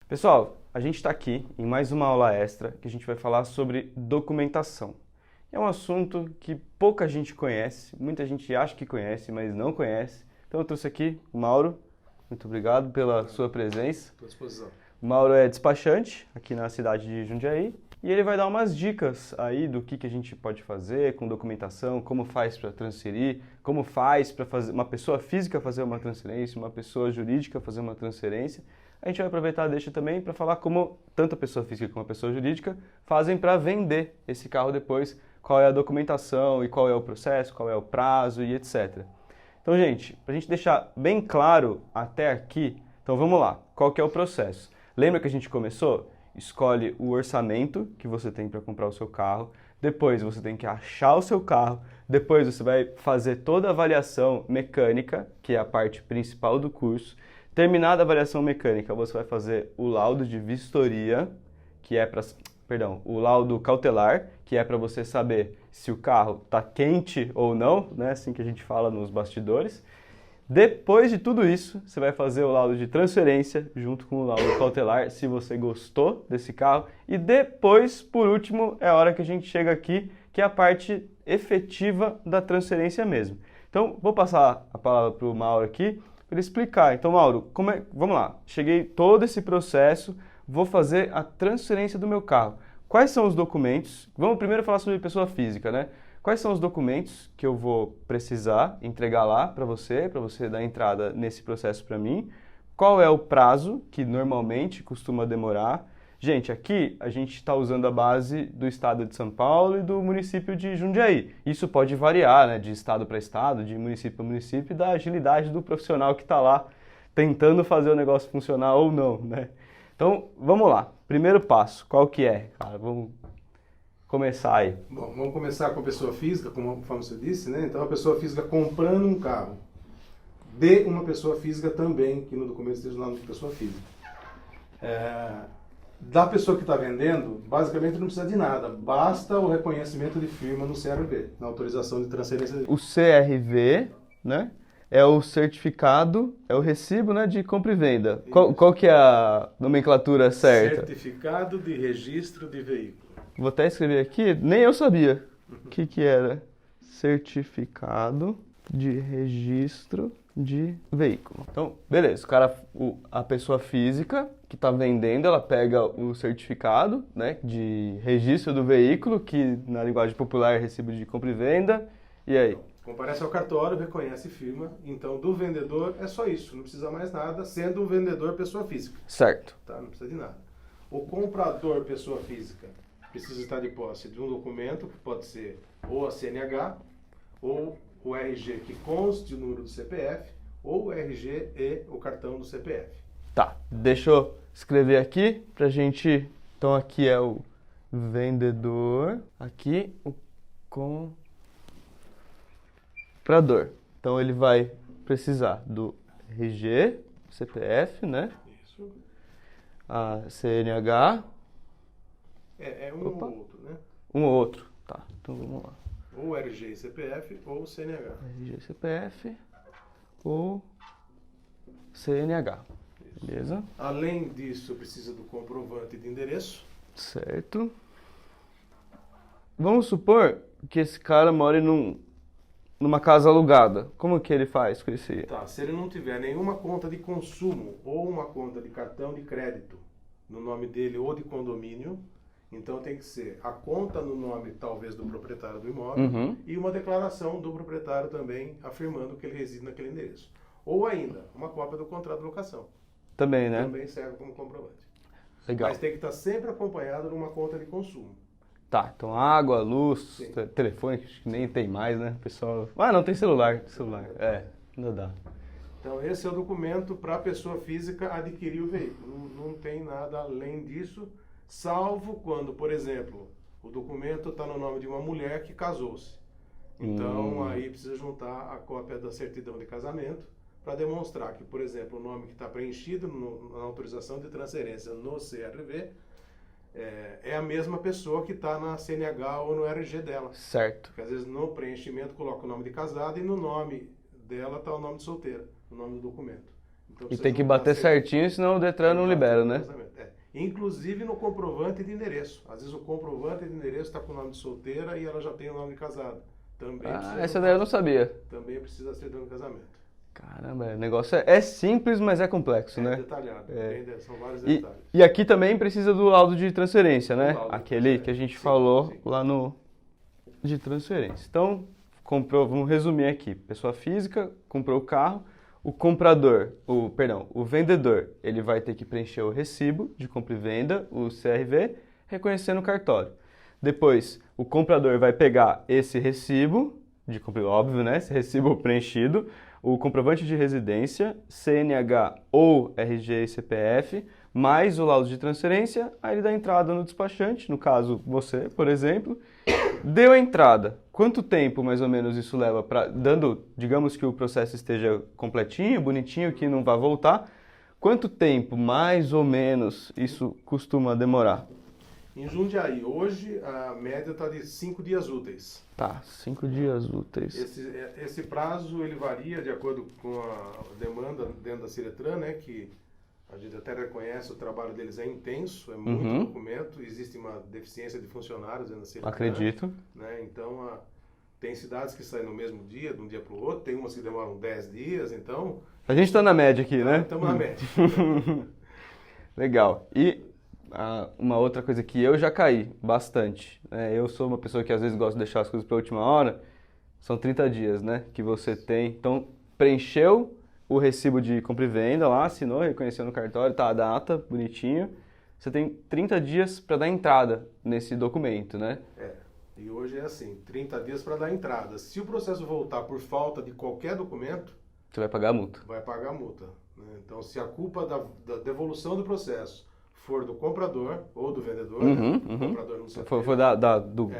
Pessoal, a gente está aqui em mais uma aula extra que a gente vai falar sobre documentação. É um assunto que pouca gente conhece, muita gente acha que conhece, mas não conhece. Então eu trouxe aqui o Mauro. Muito obrigado pela sua presença. Estou à disposição. O Mauro é despachante aqui na cidade de Jundiaí e ele vai dar umas dicas aí do que a gente pode fazer com documentação, como faz para transferir, como faz para fazer uma pessoa física fazer uma transferência, uma pessoa jurídica fazer uma transferência. A gente vai aproveitar a deixa também para falar como tanto a pessoa física como a pessoa jurídica fazem para vender esse carro depois, qual é a documentação e qual é o processo, qual é o prazo e etc. Então, gente, para a gente deixar bem claro até aqui, então vamos lá, qual que é o processo? Lembra que a gente começou? Escolhe o orçamento que você tem para comprar o seu carro, depois você tem que achar o seu carro, depois você vai fazer toda a avaliação mecânica, que é a parte principal do curso. Terminada a avaliação mecânica, você vai fazer o laudo de vistoria, que é para, o laudo cautelar, que é para você saber se o carro está quente ou não, né? Assim que a gente fala nos bastidores. Depois de tudo isso, você vai fazer o laudo de transferência junto com o laudo cautelar, se você gostou desse carro. E depois, por último, é a hora que a gente chega aqui, que é a parte efetiva da transferência mesmo. Então, vou passar a palavra para o Mauro aqui, para ele explicar. Então, Mauro, vamos lá. Cheguei todo esse processo, vou fazer a transferência do meu carro. Quais são os documentos? Vamos primeiro falar sobre pessoa física, né? Quais são os documentos que eu vou precisar entregar lá para você dar entrada nesse processo para mim? Qual é o prazo que normalmente costuma demorar? Gente, aqui a gente está usando a base do estado de São Paulo e do município de Jundiaí. Isso pode variar, né, de estado para estado, de município para município, e da agilidade do profissional que está lá tentando fazer o negócio funcionar ou não, né? Então, vamos lá. Primeiro passo, qual que é? Cara, vamos começar aí. Bom, vamos começar com a pessoa física, como você disse, né? Então, a pessoa física comprando um carro de uma pessoa física também, que no documento esteja o nome de pessoa física. Da pessoa que está vendendo, basicamente não precisa de nada, basta o reconhecimento de firma no CRV, na autorização de transferência. O CRV, né, é o certificado, é o recibo, né, de compra e venda. Qual que é a nomenclatura certa? Certificado de registro de veículo. Vou até escrever aqui, nem eu sabia o que era. Certificado de registro de veículo. Então, beleza, a pessoa física que está vendendo, ela pega o certificado, né, de registro do veículo, que na linguagem popular é recibo de compra e venda, e aí? Comparece ao cartório, reconhece firma, então do vendedor é só isso, não precisa mais nada, sendo um vendedor pessoa física. Certo. Tá? Não precisa de nada. O comprador pessoa física precisa estar de posse de um documento, que pode ser ou a CNH, ou o RG que conste o número do CPF, ou o RG e o cartão do CPF. Tá, deixa eu escrever aqui pra gente. Então aqui é o vendedor, aqui o comprador. Então ele vai precisar do RG, CPF, né? Isso. A CNH. É um ou outro, né? Um ou outro. Tá, então vamos lá. Ou RG e CPF ou CNH. RG, CPF ou CNH. Beleza? Além disso, precisa do comprovante de endereço. Certo. Vamos supor que esse cara mora numa casa alugada. Como que ele faz com esse? Tá, se ele não tiver nenhuma conta de consumo ou uma conta de cartão de crédito no nome dele ou de condomínio, então tem que ser a conta no nome, talvez, do proprietário do imóvel e uma declaração do proprietário também afirmando que ele reside naquele endereço. Ou ainda, uma cópia do contrato de locação. Também, né? Também serve como comprovante. Legal. Mas tem que estar sempre acompanhado numa conta de consumo. Tá, então água, luz, telefone, acho que nem tem mais, né? Pessoal. Ah, não, tem celular. Ainda dá. Então esse é o documento para a pessoa física adquirir o veículo. Não tem nada além disso, salvo quando, por exemplo, o documento está no nome de uma mulher que casou-se. Então aí precisa juntar a cópia da certidão de casamento para demonstrar que, por exemplo, o nome que está preenchido na autorização de transferência no CRV é a mesma pessoa que está na CNH ou no RG dela. Certo. Porque às vezes no preenchimento coloca o nome de casada e no nome dela está o nome de solteira, o nome do documento. Então, E tem que bater certinho, senão o Detran não libera, né? Inclusive no comprovante de endereço. Às vezes o comprovante de endereço está com o nome de solteira e ela já tem o nome de casada. Também Essa daí eu não sabia. Também precisa ser do casamento. Caramba, o negócio é simples, mas é complexo, né? Detalhado, são vários E, detalhes. e aqui também precisa do laudo de transferência, né? Laudo de Aquele transferência. que a gente Sim, falou sim. lá no de transferência. Então, vamos resumir aqui. Pessoa física comprou o carro, o vendedor, ele vai ter que preencher o recibo de compra e venda, o CRV, reconhecer no cartório. Depois, o comprador vai pegar esse recibo de compra, óbvio, né? Esse recibo preenchido, o comprovante de residência, CNH ou RG e CPF, mais o laudo de transferência, aí ele dá entrada no despachante, no caso você, por exemplo. Deu a entrada. Quanto tempo mais ou menos isso leva digamos que o processo esteja completinho, bonitinho, que não vá voltar, quanto tempo mais ou menos isso costuma demorar? Em Jundiaí, hoje a média está de 5 dias úteis. Tá, 5 dias úteis. Esse prazo ele varia de acordo com a demanda dentro da Ciretran, né, que a gente até reconhece, o trabalho deles é intenso, é muito documento, existe uma deficiência de funcionários dentro da Ciretran. Acredito. Né, então, tem cidades que saem no mesmo dia, de um dia para o outro, tem umas que demoram 10 dias, então... A gente está na média aqui, né? Estamos na média. Legal. E uma outra coisa que eu já caí bastante, né? Eu sou uma pessoa que às vezes gosta de deixar as coisas para a última hora, são 30 dias, né? Que você tem. Então, preencheu o recibo de compra e venda lá, assinou, reconheceu no cartório, tá a data, bonitinho. Você tem 30 dias para dar entrada nesse documento, né? E hoje é assim, 30 dias para dar entrada. Se o processo voltar por falta de qualquer documento... Você vai pagar a multa. Vai pagar a multa. Né? Então, se a culpa da devolução do processo for do comprador ou do vendedor, né? O comprador não se foi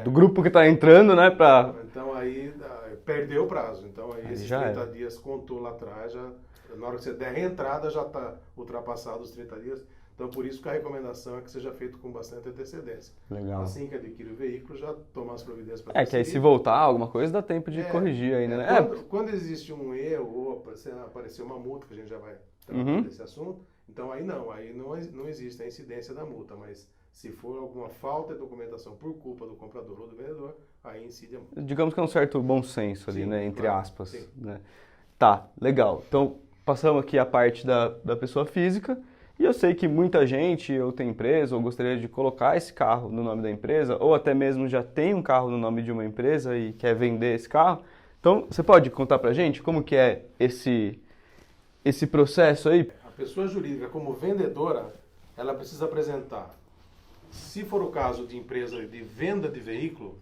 do grupo que está entrando, né? Então, aí perdeu o prazo. Então, aí esses já 30 dias contou lá atrás, na hora que você der reentrada, já está ultrapassado os 30 dias. Então, por isso que a recomendação é que seja feito com bastante antecedência. Legal. Assim que adquire o veículo, já tomar as providências para que aí se voltar alguma coisa, dá tempo de corrigir ainda, né? Quando existe um erro ou aparecer uma multa, que a gente já vai tratar desse assunto, então aí não existe a incidência da multa, mas se for alguma falta de documentação por culpa do comprador ou do vendedor, aí incide a multa. Digamos que é um certo bom senso ali, né? Entre aspas. Sim. Né? Tá, legal. Então, passamos aqui a parte da pessoa física. E eu sei que muita gente, ou tem empresa, ou gostaria de colocar esse carro no nome da empresa, ou até mesmo já tem um carro no nome de uma empresa e quer vender esse carro. Então, você pode contar pra gente como que é esse processo aí? A pessoa jurídica, como vendedora, ela precisa apresentar, se for o caso de empresa de venda de veículo,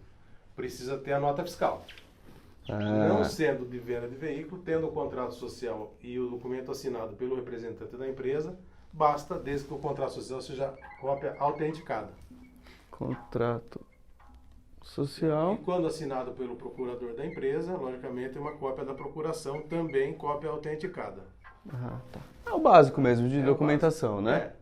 precisa ter a nota fiscal. Não sendo de venda de veículo, tendo o contrato social e o documento assinado pelo representante da empresa, basta, desde que o contrato social seja cópia autenticada. Contrato social. E quando assinado pelo procurador da empresa, logicamente, uma cópia da procuração, também cópia autenticada. Tá. É o básico mesmo de documentação, né?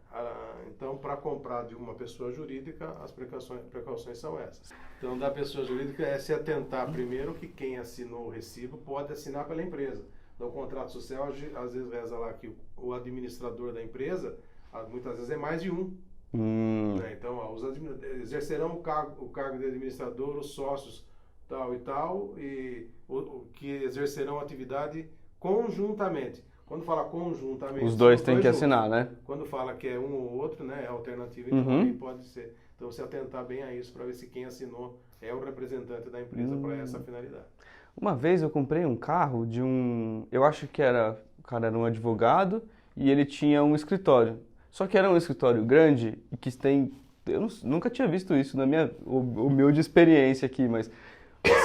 Então, para comprar de uma pessoa jurídica, as precauções são essas. Então, da pessoa jurídica é se atentar primeiro que quem assinou o recibo pode assinar pela empresa. No contrato social, às vezes reza lá que o administrador da empresa, muitas vezes é mais de um. Né? Então, exercerão o cargo de administrador, os sócios tal e tal, que exercerão atividade conjuntamente. Quando fala conjuntamente... Os dois têm que assinar, né? Quando fala que é um ou outro, né, é alternativo, então aí pode ser. Então, se atentar bem a isso para ver se quem assinou é o representante da empresa para essa finalidade. Uma vez eu comprei um carro de eu acho que o cara era um advogado e ele tinha um escritório. Só que era um escritório grande e que nunca tinha visto isso na minha humilde experiência aqui, mas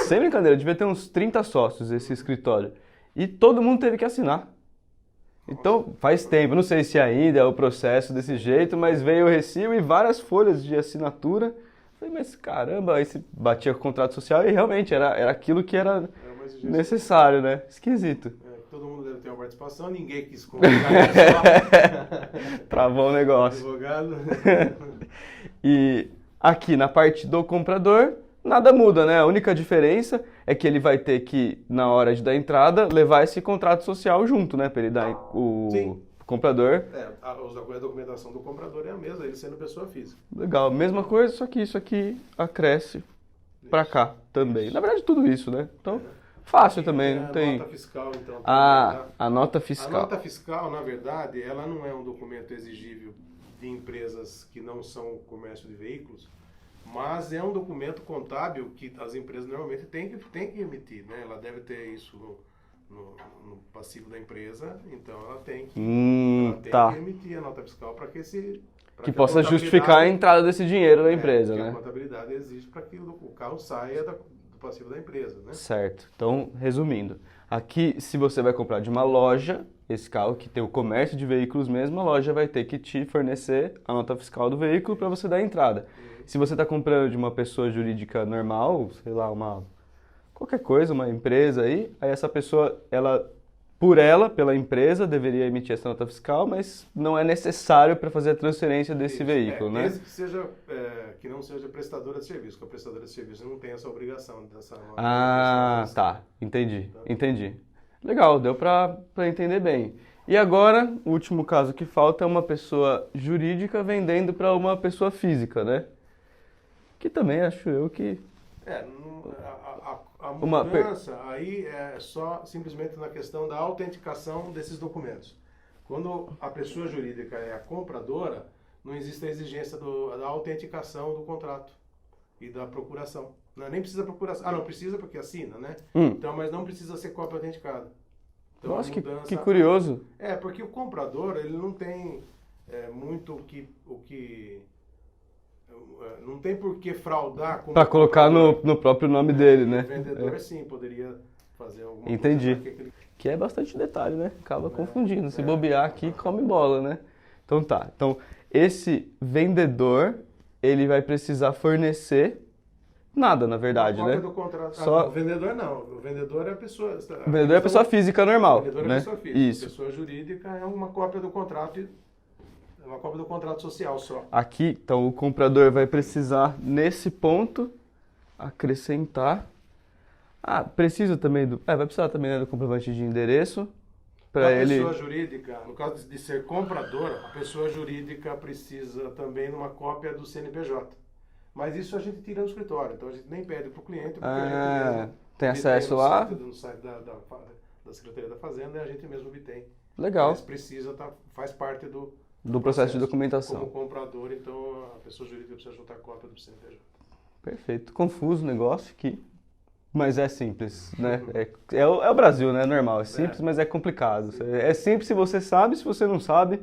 sem brincadeira, devia ter uns 30 sócios esse escritório. E todo mundo teve que assinar. Então, faz tempo, não sei se ainda é o processo desse jeito, mas veio o recibo e várias folhas de assinatura. Falei, mas caramba, aí se batia com o contrato social e realmente era aquilo que era necessário, né? Esquisito. Todo mundo deve ter uma participação, ninguém quis colocar isso. Travou o negócio. Advogado. E aqui na parte do comprador, nada muda, né? A única diferença é que ele vai ter que, na hora de dar entrada, levar esse contrato social junto, né? Para ele dar o comprador. A documentação do comprador é a mesma, ele sendo pessoa física. Legal, mesma coisa, só que isso aqui acresce para cá também. Na verdade, tudo isso, né? Então, fácil também, não tem... A nota fiscal, então. A nota fiscal. A nota fiscal, na verdade, ela não é um documento exigível de empresas que não são comércio de veículos, mas é um documento contábil que as empresas normalmente têm que emitir, né? Ela deve ter isso no passivo da empresa, então ela tem que emitir a nota fiscal para que possa justificar a entrada desse dinheiro na empresa, né? A contabilidade exige para que o carro saia do passivo da empresa, né? Certo. Então, resumindo, aqui se você vai comprar de uma loja, esse carro que tem o comércio de veículos mesmo, a loja vai ter que te fornecer a nota fiscal do veículo para você dar entrada. Se você está comprando de uma pessoa jurídica normal, sei lá, qualquer coisa, uma empresa aí essa pessoa, pela empresa, deveria emitir essa nota fiscal, mas não é necessário para fazer a transferência desse veículo, né? Desde que não seja prestadora de serviço, porque a prestadora de serviço não tem essa obrigação dessa nota. Tá. Entendi. Legal, deu para entender bem. E agora, o último caso que falta é uma pessoa jurídica vendendo para uma pessoa física, né? Que também acho eu que... A mudança aí é só simplesmente na questão da autenticação desses documentos. Quando a pessoa jurídica é a compradora, não existe a exigência da autenticação do contrato e da procuração. Nem precisa procuração. Não precisa porque assina, né? Então, mas não precisa ser cópia autenticada. Então, nossa, que curioso. Porque o comprador, ele não tem muito o que não tem por que fraudar. Para colocar no próprio nome dele, né? O vendedor, sim, poderia fazer alguma coisa. Entendi. Que é bastante detalhe, né? Acaba confundindo. Se bobear aqui, come bola, né? Então tá. Então, esse vendedor, ele vai precisar fornecer nada, na verdade, né? Do contrato. Só... O vendedor não. O vendedor é a pessoa... O vendedor é a pessoa física normal, o vendedor né? É a pessoa física. Isso. A pessoa jurídica é uma cópia do contrato... É uma cópia do contrato social só. Aqui, então, o comprador vai precisar, nesse ponto, acrescentar... precisa também vai precisar também, né, do comprovante de endereço para ele... A pessoa jurídica, no caso de ser compradora, a pessoa jurídica precisa também de uma cópia do CNPJ. Mas isso a gente tira no escritório, então a gente nem pede para o cliente, porque a gente mesmo tem acesso lá? No site da Secretaria da Fazenda, a gente mesmo obtém. Legal. Mas precisa, faz parte do processo de documentação. Como comprador, então a pessoa jurídica precisa juntar cópia do CNPJ. Perfeito. Confuso o negócio, mas é simples, né? É o Brasil, né? É normal. É simples, mas é complicado. É simples se você sabe, se você não sabe,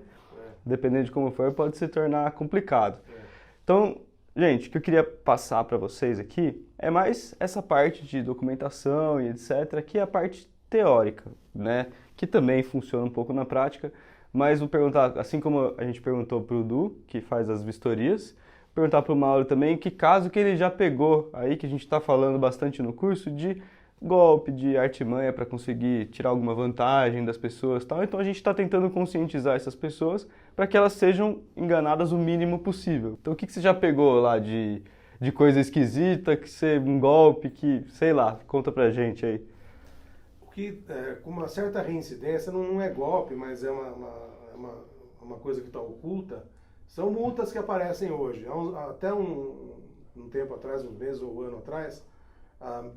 dependendo de como for, pode se tornar complicado. Então, gente, o que eu queria passar para vocês aqui é mais essa parte de documentação e etc., que é a parte teórica, né? Que também funciona um pouco na prática. Mas vou perguntar, assim como a gente perguntou para o Du, que faz as vistorias, perguntar para o Mauro também que caso que ele já pegou aí, que a gente está falando bastante no curso, de golpe, de artimanha para conseguir tirar alguma vantagem das pessoas e tal. Então a gente está tentando conscientizar essas pessoas para que elas sejam enganadas o mínimo possível. Então o que você já pegou lá de coisa esquisita, um golpe, sei lá, conta pra gente aí. Com uma certa reincidência, não é golpe, mas é uma coisa que está oculta, são multas que aparecem hoje. Até um tempo atrás, uns meses ou um ano atrás,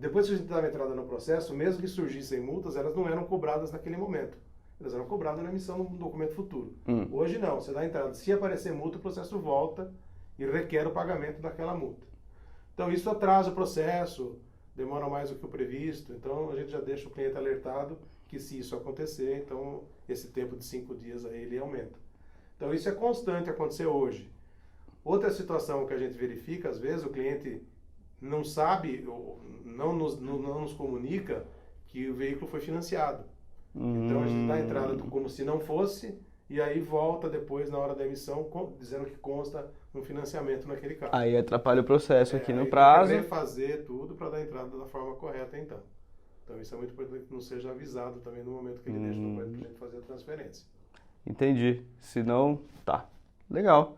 depois que a gente dava entrada no processo, mesmo que surgissem multas, elas não eram cobradas naquele momento. Elas eram cobradas na emissão de um documento futuro. Hoje não, você dá entrada. Se aparecer multa, o processo volta e requer o pagamento daquela multa. Então isso atrasa o processo, demora mais do que o previsto, então a gente já deixa o cliente alertado que se isso acontecer, então esse tempo de 5 dias aí ele aumenta. Então isso é constante acontecer hoje. Outra situação que a gente verifica, às vezes o cliente não sabe, ou não nos comunica que o veículo foi financiado. Então a gente dá a entrada como se não fosse, e aí volta depois na hora da emissão dizendo que consta um financiamento naquele carro. Aí atrapalha o processo aqui no prazo. Tem que refazer tudo para dar entrada da forma correta então. Então isso é muito importante que não seja avisado também no momento que ele deixa o documento para a gente fazer a transferência. Entendi. Se não, tá. Legal.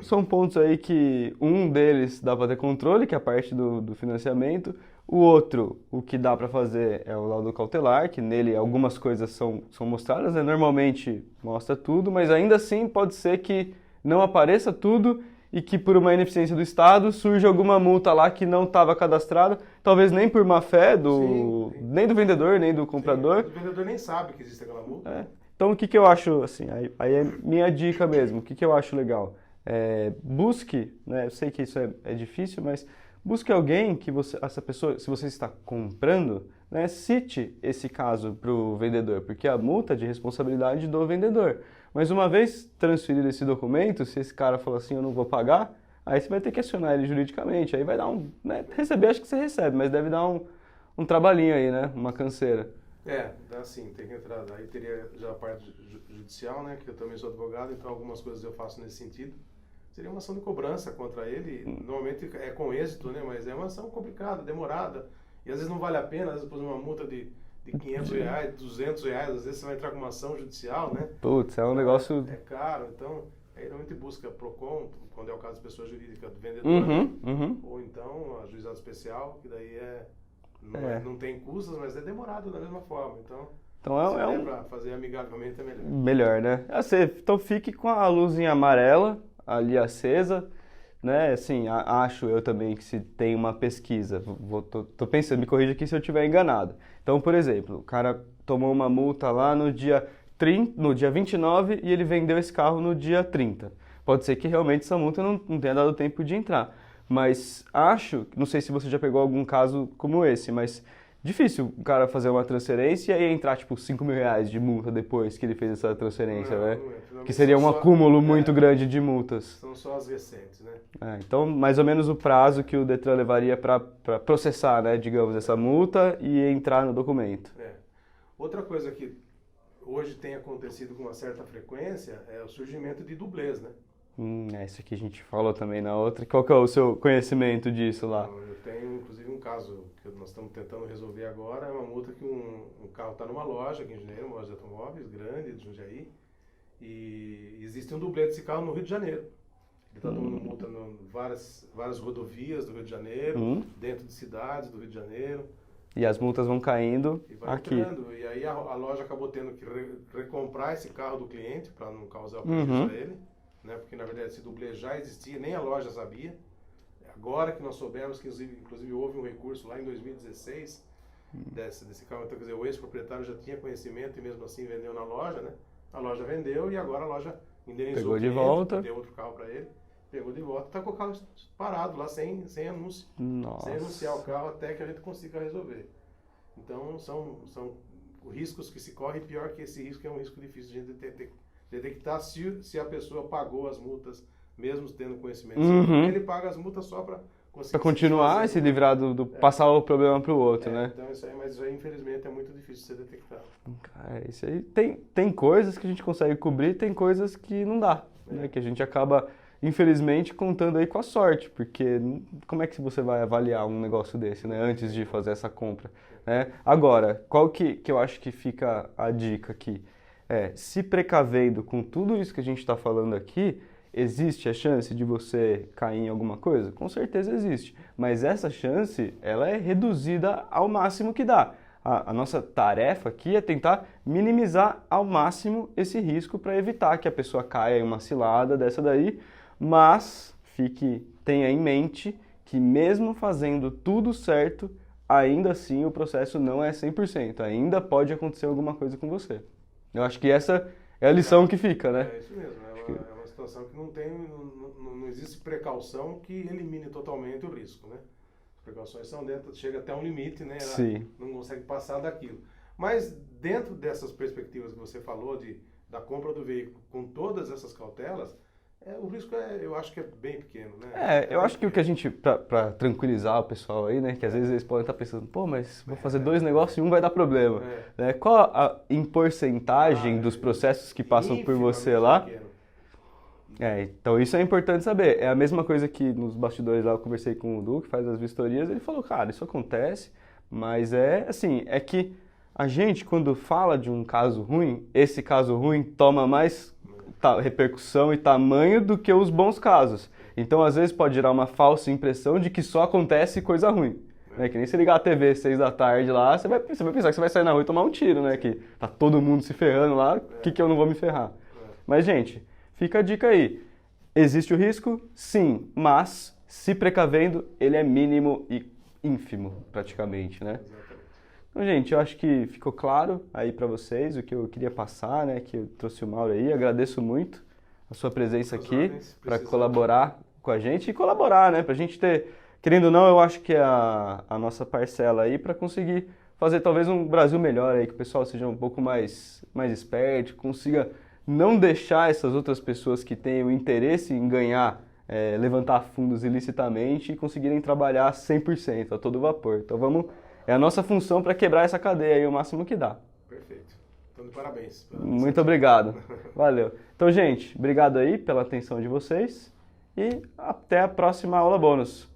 São pontos aí que um deles dá para ter controle, que é a parte do financiamento. O outro, o que dá para fazer é o laudo cautelar, que nele algumas coisas são mostradas, né? Normalmente mostra tudo, mas ainda assim pode ser que não apareça tudo e que por uma ineficiência do Estado surja alguma multa lá que não estava cadastrada, talvez nem por má fé nem do vendedor, nem do comprador. Sim, o vendedor nem sabe que existe aquela multa. É. Então o que eu acho, assim, aí é minha dica mesmo, o que eu acho legal? Busque, né? Eu sei que isso é difícil, mas busque alguém que essa pessoa, se você está comprando, né, cite esse caso para o vendedor, porque a multa é de responsabilidade do vendedor. Mas uma vez transferido esse documento, se esse cara falar assim, eu não vou pagar, aí você vai ter que acionar ele juridicamente. Aí vai dar né, receber acho que você recebe, mas deve dar um trabalhinho aí, né? Uma canseira. Dá sim, tem que entrar. Aí teria já a parte judicial, né? Que eu também sou advogado, então algumas coisas eu faço nesse sentido. Seria uma ação de cobrança contra ele, normalmente é com êxito, né? Mas é uma ação complicada, demorada, e às vezes não vale a pena, às vezes por uma multa de R$500, R$200, às vezes você vai entrar com uma ação judicial, né? Putz, é um negócio... É caro, então, aí normalmente busca PROCON, quando é o caso de pessoa jurídica do vendedor, ou então a juizado especial, que daí não tem custas, mas é demorado da mesma forma, então se der para fazer amigavelmente é melhor. Melhor, né? Então fique com a luzinha amarela ali acesa, né? Assim, acho eu também que se tem uma pesquisa, tô pensando, me corrija aqui se eu estiver enganado. Então, por exemplo, o cara tomou uma multa lá no dia 29 e ele vendeu esse carro no dia 30. Pode ser que realmente essa multa não tenha dado tempo de entrar. Mas não sei se você já pegou algum caso como esse, mas difícil o cara fazer uma transferência e entrar tipo R$5.000 de multa depois que ele fez essa transferência, né? Que seria um acúmulo muito grande de multas. São só as recentes, né? Então, mais ou menos o prazo que o Detran levaria para processar, né, digamos, essa multa e entrar no documento. Outra coisa que hoje tem acontecido com uma certa frequência é o surgimento de dublês, né? Isso aqui a gente falou também na outra. Qual que é o seu conhecimento disso lá? Eu tenho, inclusive, um caso que nós estamos tentando resolver agora. É uma multa que um carro está numa loja aqui em Jundiaí, uma loja de automóveis grande de Jundiaí, e existe um dublê desse carro no Rio de Janeiro. Ele está tomando multa em várias rodovias do Rio de Janeiro, dentro de cidades do Rio de Janeiro. E as multas vão caindo e vai aqui. Entrando. E aí a loja acabou tendo que recomprar esse carro do cliente para não causar prejuízo a ele. Né? Porque na verdade esse dublê já existia, nem a loja sabia. Agora que nós soubemos que inclusive houve um recurso lá em 2016 desse carro, então quer dizer, o ex-proprietário já tinha conhecimento e mesmo assim vendeu na loja, né? A loja vendeu e agora a loja indenizou, pegou de volta, deu outro carro para ele, pegou de volta, está com o carro parado lá sem anúncio, sem anunciar o carro até que a gente consiga resolver. Então são riscos que se correm, pior que esse risco é um risco difícil de detectar se a pessoa pagou as multas, mesmo tendo conhecimento. Ele paga as multas só para conseguir... Para continuar e se livrar passar o problema para o outro, né? Então mas isso aí, infelizmente, é muito difícil de ser detectado. Cara, isso aí tem coisas que a gente consegue cobrir, tem coisas que não dá, né? Que a gente acaba, infelizmente, contando aí com a sorte, porque como é que você vai avaliar um negócio desse, né? Antes de fazer essa compra, né? Agora, qual que eu acho que fica a dica aqui? Se precavendo com tudo isso que a gente está falando aqui, existe a chance de você cair em alguma coisa? Com certeza existe, mas essa chance ela é reduzida ao máximo que dá. A nossa tarefa aqui é tentar minimizar ao máximo esse risco para evitar que a pessoa caia em uma cilada dessa daí, mas tenha em mente que mesmo fazendo tudo certo, ainda assim o processo não é 100%, ainda pode acontecer alguma coisa com você. Eu acho que essa é a lição que fica, né? É isso mesmo, é uma situação que não existe precaução que elimine totalmente o risco, né? As precauções chega até um limite, né? Ela não consegue passar daquilo. Mas dentro dessas perspectivas que você falou da compra do veículo com todas essas cautelas, o risco eu acho que é bem pequeno, né? Eu acho que o que a gente, para tranquilizar o pessoal aí, né, que às vezes eles podem estar pensando, pô, mas vou fazer 2 negócios e um vai dar problema. Né? Qual em porcentagem dos processos que passam por você lá? Então isso é importante saber. É a mesma coisa que nos bastidores lá eu conversei com o Du, que faz as vistorias, ele falou, cara, isso acontece, mas é que a gente, quando fala de um caso ruim, esse caso ruim toma mais repercussão e tamanho do que os bons casos. Então, às vezes, pode gerar uma falsa impressão de que só acontece coisa ruim. Né? Que nem se ligar a TV às 6 da tarde lá, você vai pensar que você vai sair na rua e tomar um tiro, né? Que tá todo mundo se ferrando lá, o que eu não vou me ferrar? Mas, gente, fica a dica aí. Existe o risco? Sim, mas se precavendo, ele é mínimo e ínfimo, praticamente, né? Então, gente, eu acho que ficou claro aí pra vocês o que eu queria passar, né? Que eu trouxe o Mauro aí. Agradeço muito a sua presença aqui para colaborar com a gente e colaborar, né? Pra gente ter, querendo ou não, eu acho que é a nossa parcela aí para conseguir fazer talvez um Brasil melhor aí, que o pessoal seja um pouco mais esperto, consiga não deixar essas outras pessoas que têm o interesse em ganhar, levantar fundos ilicitamente e conseguirem trabalhar 100%, a todo vapor. Então é a nossa função para quebrar essa cadeia aí o máximo que dá. Perfeito. Então, parabéns. Muito obrigado. Valeu. Então, gente, obrigado aí pela atenção de vocês e até a próxima aula bônus.